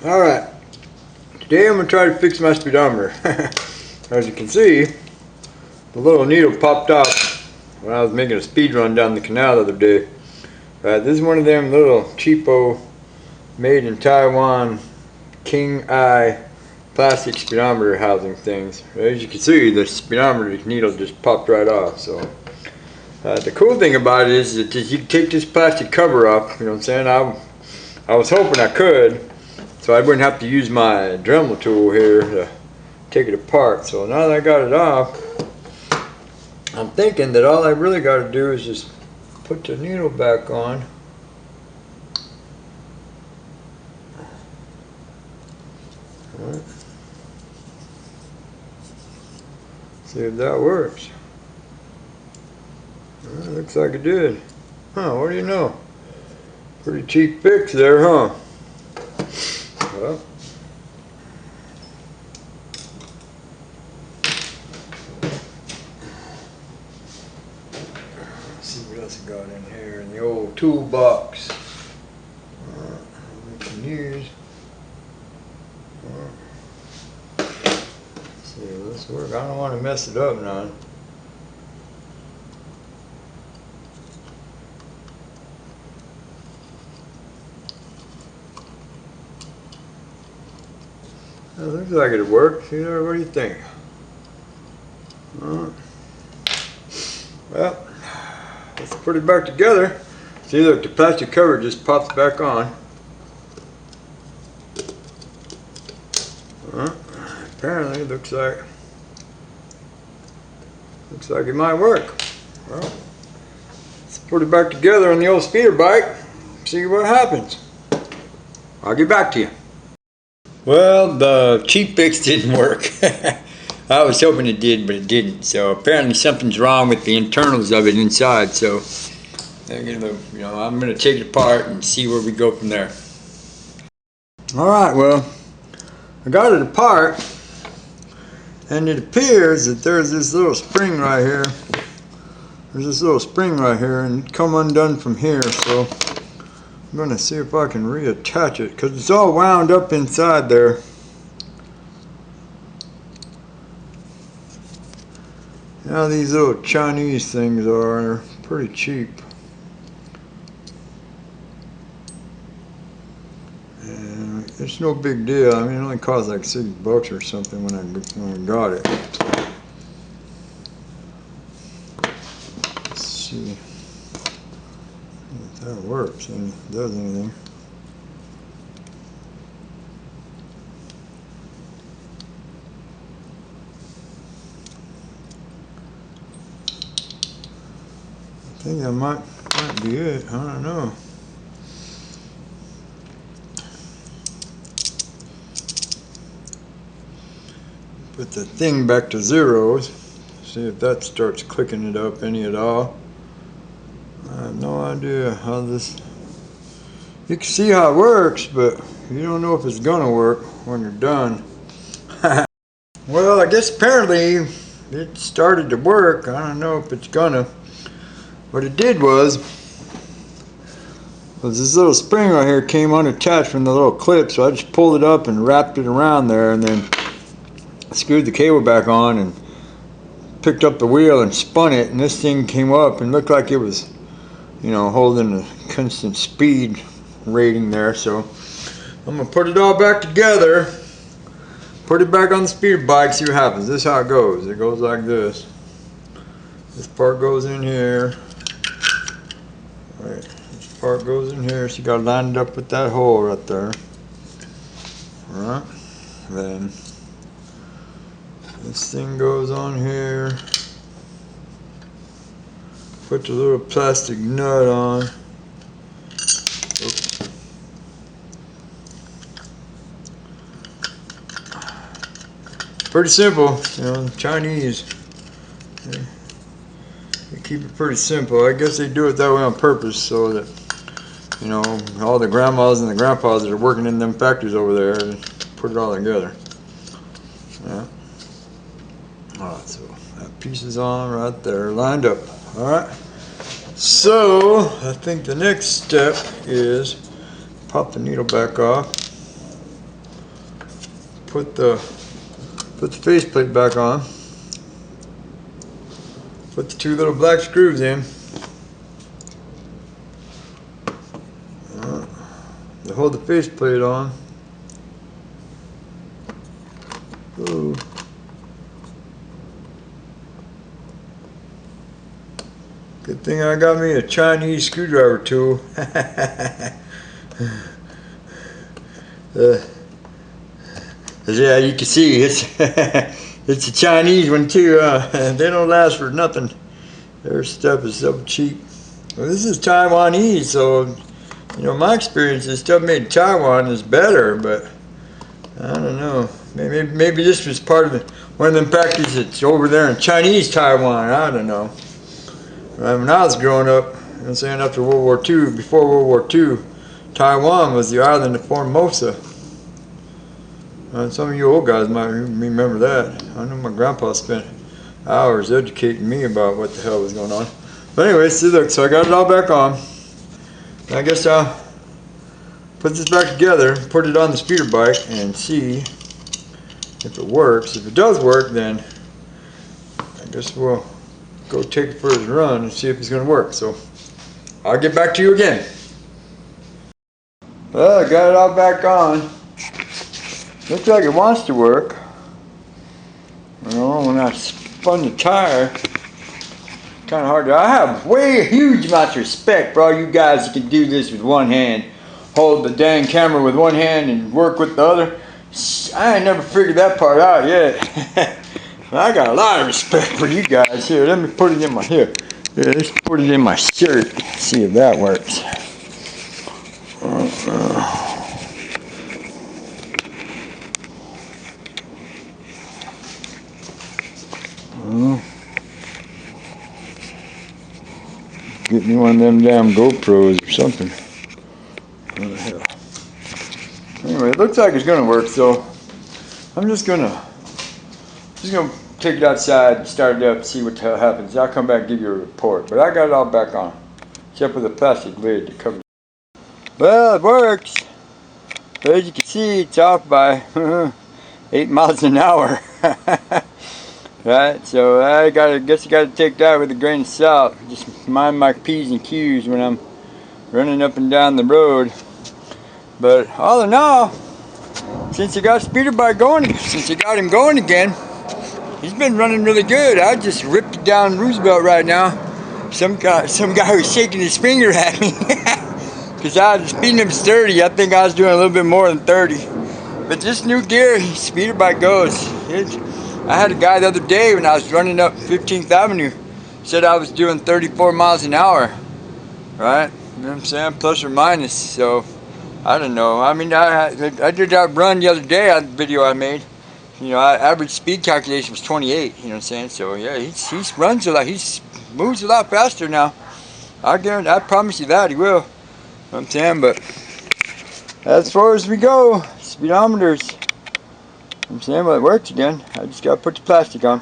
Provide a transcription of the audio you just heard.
Alright, today I'm going to try to fix my speedometer. As you can see, the little needle popped out when I was making a speed run down the canal the other day. This is one of them little cheapo, made in Taiwan, king eye plastic speedometer housing things. As you can see, the speedometer needle just popped right off. So the cool thing about it is that you can take this plastic cover off, you know what I'm saying? I was hoping I could, so I wouldn't have to use my Dremel tool here to take it apart. So now that I got it off, I'm thinking that all I really got to do is just put the needle back on. Right. See if that works. Well, looks like it did. Huh, what do you know? Pretty cheap fix there, huh? Well, let's see what else I got in here in the old toolbox. We can use. Let's see if this works. I don't want to mess it up now. It looks like it'll work. See there, what do you think? Well, let's put it back together. See, look, the plastic cover just pops back on. Apparently, it looks like it might work. Well, let's put it back together on the old speeder bike. See what happens. I'll get back to you. Well, the cheap fix didn't work. I was hoping it did, but it didn't. So apparently something's wrong with the internals of it inside. So I'm gonna take it apart and see where we go from there. All right, well, I got it apart, and it appears that there's this little spring right here. There's this little spring right here, and it come undone from here. So I'm going to see if I can reattach it, because it's all wound up inside there. Now these little Chinese things are pretty cheap. And it's no big deal. I mean, it only cost like $6 or something when I got it. Let's see if that works and does anything. I think that might be it. I don't know. Put the thing back to zeros. See if that starts clicking it up any at all. I have no idea how this. You can see how it works, but you don't know if it's gonna work when you're done. Well, I guess apparently it started to work. I don't know if it's gonna. What it did was this little spring right here came unattached from the little clip, so I just pulled it up and wrapped it around there, and then screwed the cable back on and picked up the wheel and spun it, and this thing came up and looked like it was, you know, holding a constant speed rating there. So I'm gonna put it all back together, put it back on the speeder bike, see what happens. This is how it goes. It goes like this. This part goes in here. Right. This part goes in here, so you got to line it up with that hole right there. Alright. Then this thing goes on here. Put the little plastic nut on. Oops. Pretty simple, you know, Chinese. They keep it pretty simple. I guess they do it that way on purpose so that, you know, all the grandmas and the grandpas that are working in them factories over there put it all together. Yeah. Alright, so that piece is on right there, lined up. Alright. So I think the next step is pop the needle back off. put the faceplate back on. Put the 2 little black screws in. To hold the faceplate on. Ooh. Good thing I got me a Chinese screwdriver tool. Yeah, you can see it's it's a Chinese one too. They don't last for nothing. Their stuff is so cheap. Well, this is Taiwanese, so you know my experience is stuff made in Taiwan is better, but I don't know. Maybe this was part of one of them factories that's over there in Chinese Taiwan. I don't know. When I was growing up, I'm saying after World War II, before World War II, Taiwan was the island of Formosa. Some of you old guys might remember that. I know my grandpa spent hours educating me about what the hell was going on. But anyway, see, look, so I got it all back on. I guess I'll put this back together, put it on the speeder bike, and see if it works. If it does work, then I guess we'll go take it for a run and see if it's going to work. So I'll get back to you again. Well, I got it all back on. Looks like it wants to work. You know, when I spun the tire, kind of hard to. I have huge amounts of respect for all you guys that can do this with one hand. Hold the dang camera with one hand and work with the other. I ain't never figured that part out yet. I got a lot of respect for you guys. Here, let me put it in my here. Yeah, let's put it in my shirt. See if that works. Get me one of them damn GoPros or something. What the hell? Anyway, it looks like it's gonna work, so I'm just gonna take it outside and start it up and see what the hell happens. I'll come back and give you a report. But I got it all back on, except with a plastic lid to cover it. Well, it works. But as you can see, it's off by 8 miles an hour. Right, so I guess you gotta take that with a grain of salt. Just mind my P's and Q's when I'm running up and down the road. But all in all, since I got speeder bike going, since I got him going again, he's been running really good. I just ripped it down Roosevelt right now. Some guy was shaking his finger at me because I was speeding him 30. I think I was doing a little bit more than 30. But this new gear, speeder bike goes. I had a guy the other day when I was running up 15th Avenue, said I was doing 34 miles an hour, right? You know what I'm saying? Plus or minus, so I don't know. I mean, I did that run the other day on the video I made. You know, average speed calculation was 28, you know what I'm saying? So yeah, he runs a lot, he moves a lot faster now. I promise you that, he will. You know what I'm saying? But as far as we go, speedometers, I'm saying, well, it works again. I just gotta put the plastic on.